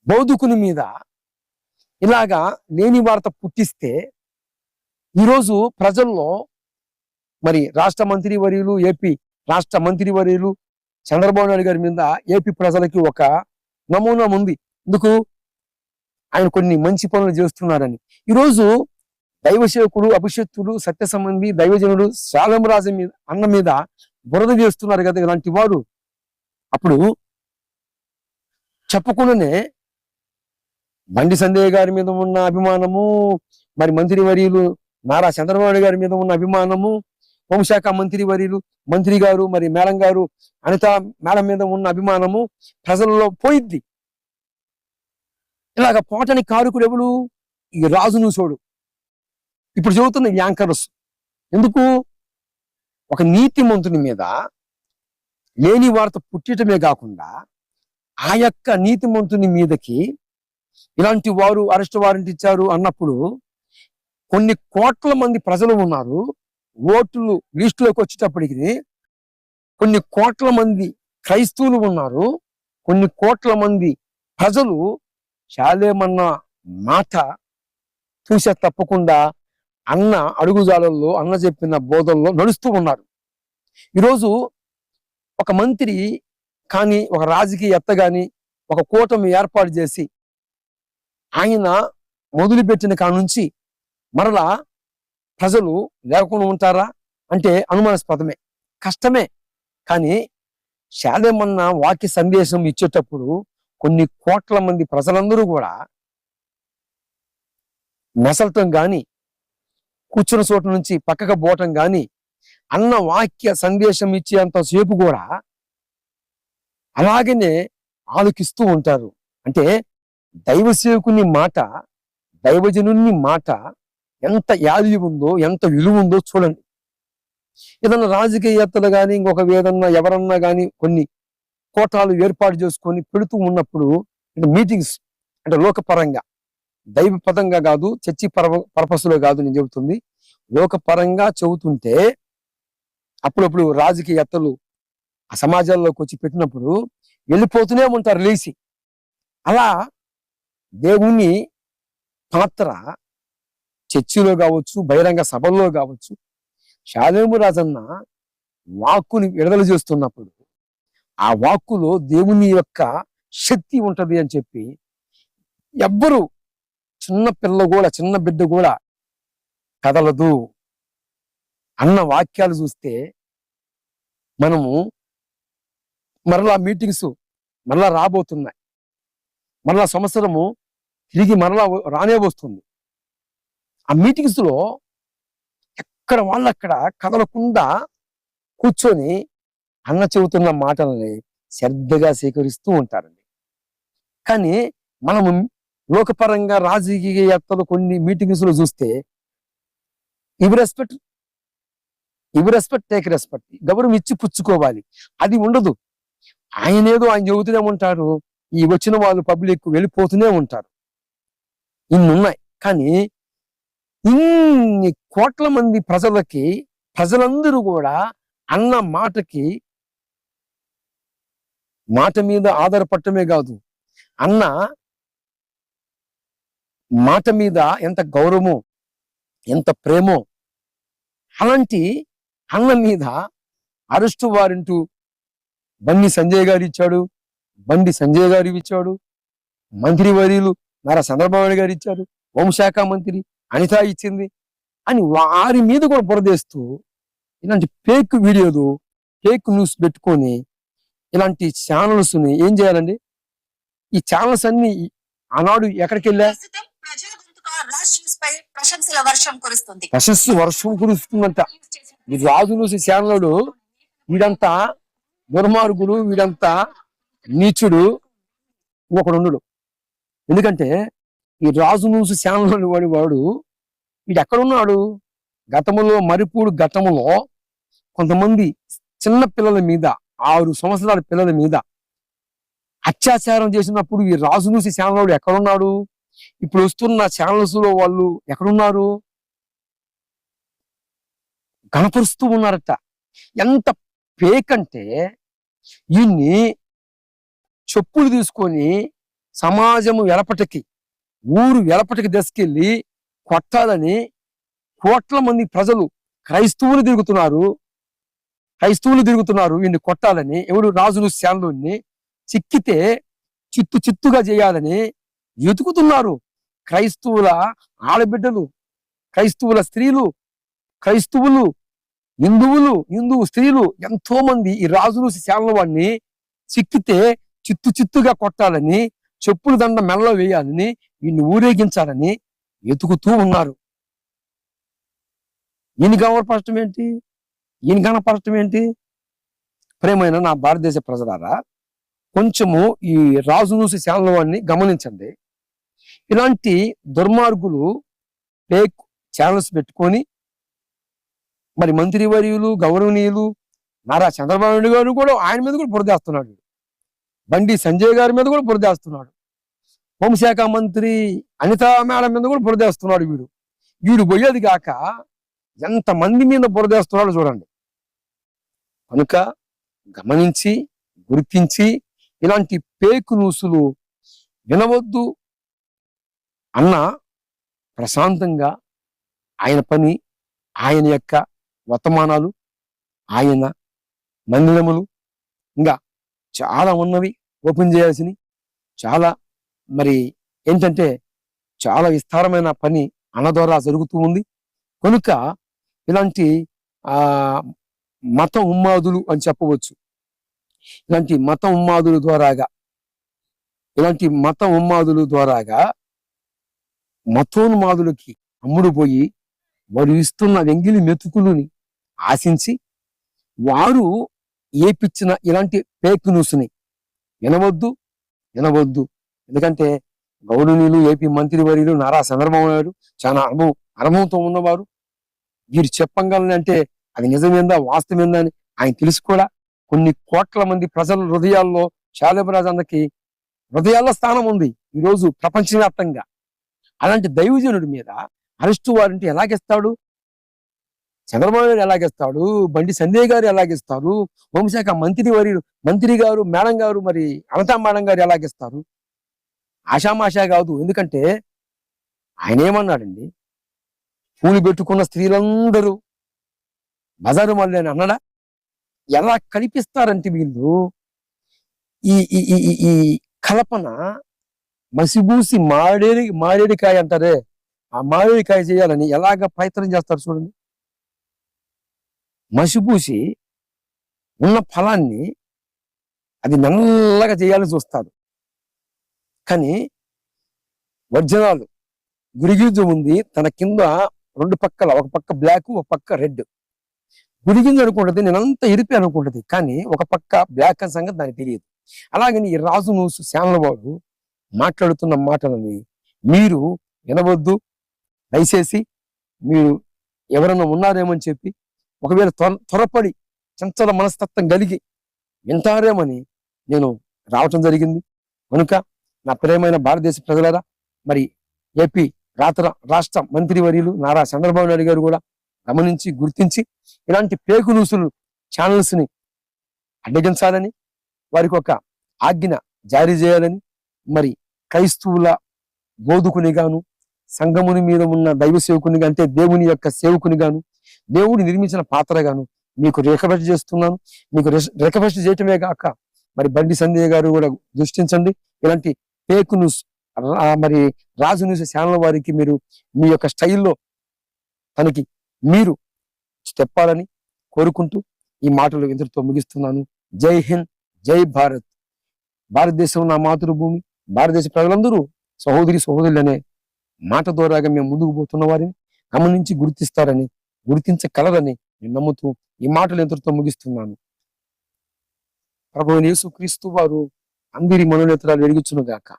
బౌద్ధకుని మీద ఇలాగా లేని వార్త పుట్టిస్తే ఈరోజు ప్రజల్లో మరి రాష్ట్ర మంత్రి వర్యులు ఏపీ రాష్ట్ర మంత్రి వర్యులు చంద్రబాబు నాయుడు గారి మీద ఏపీ ప్రజలకి ఒక నమూనా ఉంది. ఎందుకు? ఆయన కొన్ని మంచి పనులు చేస్తున్నారని. ఈరోజు దైవసేవకుడు, అభిషేక్తుడు, సత్య సంబంధి, దైవజనుడు శాలంరాజు మీద అన్న మీద బురద చేస్తున్నారు కదా ఇలాంటి వారు. అప్పుడు చెప్పకుండానే బండి సంజయ్ గారి మీద ఉన్న అభిమానము, మరి మంత్రి వర్యులు నారా చంద్రబాబు గారి మీద ఉన్న అభిమానము, హోంశాఖ మంత్రి వర్యులు మంత్రి గారు మరి మేడం గారు అనిత మేడం మీద ఉన్న అభిమానము ప్రజలలో పోయిద్ది. ఇలాగ పోటని కారుకుడు ఎవడు? ఈ రాజు నూసోడు. ఇప్పుడు చెబుతున్న యాంకర్స్ ఎందుకు? ఒక నీతిమంతుని మీద లేని వార్త పుట్టడమే కాకుండా ఆ యొక్క నీతిమంతుని మీదకి ఇలాంటి వారు అరెస్ట్ వారెంట్ ఇచ్చారు అన్నప్పుడు కొన్ని కోట్ల మంది ప్రజలు ఉన్నారు. ఓట్లు లిస్టులోకి వచ్చేటప్పటికి కొన్ని కోట్ల మంది క్రైస్తవులు ఉన్నారు. కొన్ని కోట్ల మంది ప్రజలు శాలేమన్న మాట చూసే తప్పకుండా అన్న అడుగుజాడల్లో, అన్న చెప్పిన బోధల్లో నడుస్తూ ఉన్నారు. ఈరోజు ఒక మంత్రి కానీ, ఒక రాజకీయవేత్త కానీ ఒక కూటమి ఏర్పాటు చేసి ఆయన మొదలుపెట్టిన కాడ నుంచి మరలా ప్రజలు లేకుండా ఉంటారా అంటే అనుమానాస్పదమే, కష్టమే. కానీ శాలేమన్న వాక్య సందేశం ఇచ్చేటప్పుడు కొన్ని కోట్ల మంది ప్రజలందరూ కూడా మెసలటం కానీ, కూర్చున్న చోటు నుంచి పక్కకు పోవటం కానీ, అన్న వాక్య సందేశం ఇచ్చేంతసేపు కూడా అలాగనే ఆలోకిస్తూ ఉంటారు. అంటే దైవ సేవకుని మాట, దైవజనుని మాట ఎంత యాది ఉందో, ఎంత విలువ ఉందో చూడండి. ఏదన్నా రాజకీయవేత్తలు కానీ, ఇంకొక ఏదన్నా ఎవరన్నా కానీ కొన్ని కోటాలు ఏర్పాటు చేసుకొని పెడుతూ ఉన్నప్పుడు మీటింగ్స్ అంటే లోకపరంగా, దైవపదంగా కాదు, చర్చి పర్పస్లో కాదు నేను చెబుతుంది, లోకపరంగా చెబుతుంటే అప్పుడప్పుడు రాజకీయవేత్తలు ఆ సమాజాల్లోకి వచ్చి పెట్టినప్పుడు వెళ్ళిపోతూనే ఉంటారు లేచి. అలా దేవుని పాత్ర చర్చిలో కావచ్చు, బహిరంగ సభల్లో కావచ్చు, శాలేము రాజన్న వాక్కుని విడుదల చేస్తున్నప్పుడు ఆ వాక్కులో దేవుని యొక్క శక్తి ఉంటది అని చెప్పి ఎవ్వరు, చిన్న పిల్ల కూడా, చిన్న బిడ్డ కూడా కదలదు అన్న వాక్యాలు చూస్తే మనము మరలా మీటింగ్స్ మరలా రాబోతున్నాయి. మరలా సంవత్సరము తిరిగి మరలా రానే వస్తుంది. ఆ మీటింగ్స్ లో ఎక్కడ వాళ్ళక్కడ కదలకుండా కూర్చొని అన్న చెబుతున్న మాటలని శ్రద్ధగా స్వీకరిస్తూ ఉంటారండి. కానీ మనము లోకపరంగా రాజకీయవేత్తలు కొన్ని మీటింగ్స్ లో చూస్తే ఇవి రెస్పెక్ట్ టేక్ రెస్పెక్ట్, గౌరవం ఇచ్చి పుచ్చుకోవాలి, అది ఉండదు. ఆయన చెబుతూనే ఉంటారు, ఈ వచ్చిన వాళ్ళు పబ్లిక్ వెళ్ళిపోతూనే ఉంటారు. ఇన్నున్నాయి. కానీ ఇన్ని కోట్ల మంది ప్రజలకి, ప్రజలందరూ కూడా అన్న మాట మీద ఆధారపడటమే కాదు, అన్న మాట మీద ఎంత గౌరవమో, ఎంత ప్రేమో, అలాంటి అన్న మీద అరెస్టు వారెంటు బండి సంజయ్ గారు ఇచ్చాడు, మంత్రి వర్యులు నారా చంద్రబాబు గారు ఇచ్చారు, హోంశాఖ మంత్రి అనిత ఇచ్చింది అని వారి మీద కూడా బురదేస్తూ ఇలాంటి ఫేక్ వీడియోలు, ఫేక్ న్యూస్ పెట్టుకొని ఇలాంటి ఛానల్స్ ని ఏం చేయాలండి? ఈ ఛానల్స్ అన్ని ఆనాడు ఎక్కడికి వెళ్ళా? ప్రశస్తి వర్షం కురుస్తుందంట. ఈ రాజు న్యూస్ ఛానల్ వీడంతా దుర్మార్గుడు, వీడంతా నీచుడు, ఇంకొకడు ఉండడు. ఎందుకంటే ఈ రాజు న్యూస్ ఛానల్ వాడు వీడు ఎక్కడున్నాడు? గతంలో మరిపూడు ఘట్టములో కొంతమంది చిన్న పిల్లల మీద, 6 సంవత్సరాల పిల్లల మీద అత్యాచారం చేసినప్పుడు ఈ రాజు న్యూస్ ఛానల్ ఎక్కడున్నాడు? ఇప్పుడు వస్తున్న ఛానల్స్ లో వాళ్ళు ఎక్కడున్నారు? కనపరుస్తూ ఉన్నారట. ఎంత ఫేక్ అంటే, ఈయన్ని చెప్పులు తీసుకొని సమాజము వెలపటికి, ఊరు వెలపటికి తీసుకెళ్లి కొట్టాలని కోట్ల మంది ప్రజలు క్రైస్తవులు తిరుగుతున్నారు వీడిని కొట్టాలని. ఎవడు? రాజులు శానుని చిక్కితే చిత్తుగా చేయాలని ఎతుకుతున్నారు. క్రైస్తవుల ఆడబిడ్డలు, క్రైస్తవుల స్త్రీలు, క్రైస్తవులు, హిందూ స్త్రీలు ఎంతో మంది ఈ రాజులు శానుల వాడిని చిక్కితే చిత్తుగా కొట్టాలని, చెప్పులు దండ మెల్ల వేయాలని, వీడిని ఊరేగించాలని ఎతుకుతూ ఉన్నారు. ఈయన గౌరవపరచడం ఏంటి? ఈయన గణపరచడం ఏంటి? ప్రేమైన నా భారతదేశ ప్రజలారా, కొంచెము ఈ రాజునూసి శానుల వాడిని గమనించండి. ఇలాంటి దుర్మార్గులు ఫేక్ ఛానల్స్ పెట్టుకొని మరి మంత్రివర్యులు, గౌరవనీయులు నారా చంద్రబాబు నాయుడు గారు కూడా ఆయన మీద కూడా బురదేస్తున్నాడు. బండి సంజయ్ గారి మీద కూడా బురదేస్తున్నాడు. హోంశాఖ మంత్రి అనితా మేడం మీద కూడా బురదేస్తున్నాడు. వీడు పోయేది కాక ఎంతమంది మీద బురదేస్తున్నాడు చూడండి. కనుక గమనించి, గుర్తించి ఇలాంటి ఫేక్ న్యూస్లు వినవద్దు అన్న ప్రశాంతంగా ఆయన పని, ఆయన యొక్క వర్తమానాలు, ఆయన మందిరములు ఇంకా చాలా ఉన్నవి ఓపెన్ చేయాల్సినవి, చాలా మరి ఏంటంటే చాలా విస్తారమైన పని అన్న ద్వారా జరుగుతూ ఉంది. కనుక ఇలాంటి మత ఉన్మాదులు అని చెప్పవచ్చు. ఇలాంటి మత ఉన్మాదుల ద్వారాగా మతోన్మాదులకి అమ్ముడు పోయి వారు ఇస్తున్న వెంగిలి మెతుకులని ఆశించి వారు ఏపిచ్చిన ఇలాంటి ఫేక్ న్యూస్ని వినవద్దు. ఎందుకంటే గౌరవనీయులు ఏపీ మంత్రివర్యులు నారా చంద్రబాబు నాయుడు చాలా అనుభవంతో ఉన్నవారు. వీరు చెప్పగలని అంటే అది నిజమేందా, వాస్తవేందా అని ఆయన తెలుసు కూడా. కొన్ని కోట్ల మంది ప్రజల హృదయాల్లో, చాలబరాజన్నకి హృదయాల్లో స్థానం ఉంది ఈరోజు ప్రపంచవ్యాప్తంగా. అలాంటి దైవజనుడి మీద అరెస్టు వారెంట్ ఎలాగిస్తాడు? చంద్రబాబు నాయుడు ఎలాగిస్తాడు? బండి సంజయ్ గారు ఎలాగిస్తారు? హోంశాఖ మంత్రి గారు మేడం గారు, మరి అనితా మేడం గారు ఎలాగిస్తారు? ఆషామాషా కాదు. ఎందుకంటే ఆయన ఏమన్నాడండి? పూలు పెట్టుకున్న స్త్రీలందరూ బజారు మళ్ళీ అని అన్నాడా? ఎలా కల్పిస్తారంటే వీళ్ళు ఈ కల్పన మసిబూసి మారేడికాయ అంటారే, ఆ మారేడికాయ చేయాలని ఎలాగ ప్రయత్నం చేస్తారు చూడండి. మసిబూసి ఉన్న ఫలాన్ని అది నల్లగా చేయాలని చూస్తారు. కానీ వర్జనాలు గురిగింజ ఉంది, తన కింద రెండు పక్కల, ఒక పక్క బ్లాక్, ఒక పక్క రెడ్. గురిగింజ అనుకుంటది నేనంతా ఇరిపి అనుకుంటది, కానీ ఒక పక్క బ్లాక్ అని సంగతి దానికి తెలియదు. అలాగని ఈ రాజు న్యూస్ ఛానల్ వాడు మాట్లాడుతున్న మాటలని మీరు వినవద్దు. దయచేసి మీరు ఎవరైనా ఉన్నారేమని చెప్పి, ఒకవేళ త్వరపడి చంచల మనస్తత్వం కలిగి వింటారేమని నేను రావటం జరిగింది. కనుక నా ప్రియమైన భారతదేశ ప్రజలారా, మరి ఏపీ రాష్ట్ర మంత్రివర్యులు నారా చంద్రబాబు నాయుడు గారు కూడా గమనించి, గుర్తించి ఇలాంటి ఫేక్ న్యూస్లు ఛానల్స్ ని అడ్డగించాలని, వారికి ఒక ఆజ్ఞ జారీ చేయాలని, మరి క్రైస్తవుల బోధకుని గాను, సంఘముని మీద ఉన్న దైవ సేవకుని అంటే దేవుని యొక్క సేవకుని గాను, దేవుడు నిర్మించిన పాత్రగాను మీకు రికవెస్ట్ చేస్తున్నాను. మీకు రికవెస్ట్ చేయటమే కాక మరి బండి సంజయ్ గారు కూడా దృష్టించండి. ఇలాంటి ఫేక్ న్యూస్ మరి రాజు న్యూస్ ఛానల్ వారికి మీరు మీ యొక్క స్టైల్లో తనకి మీరు చెప్పాలని కోరుకుంటూ ఈ మాటలు ఇంతటితో ముగిస్తున్నాను. జై హింద్, జై భారత్. భారతదేశం నా మాతృభూమి. భారతదేశ ప్రజలందరూ సహోదరులు అనే మాట ద్వారాగా మేము ముందుకు పోతున్న వారిని గమనించి గుర్తిస్తారని, గుర్తించగలరని నేను నమ్ముతూ ఈ మాటలు ఎంతటితో ముగిస్తున్నాను. ప్రభువైన యేసుక్రీస్తు వారు అందరి మనోనేత్రాలు వెలిగించును గాక.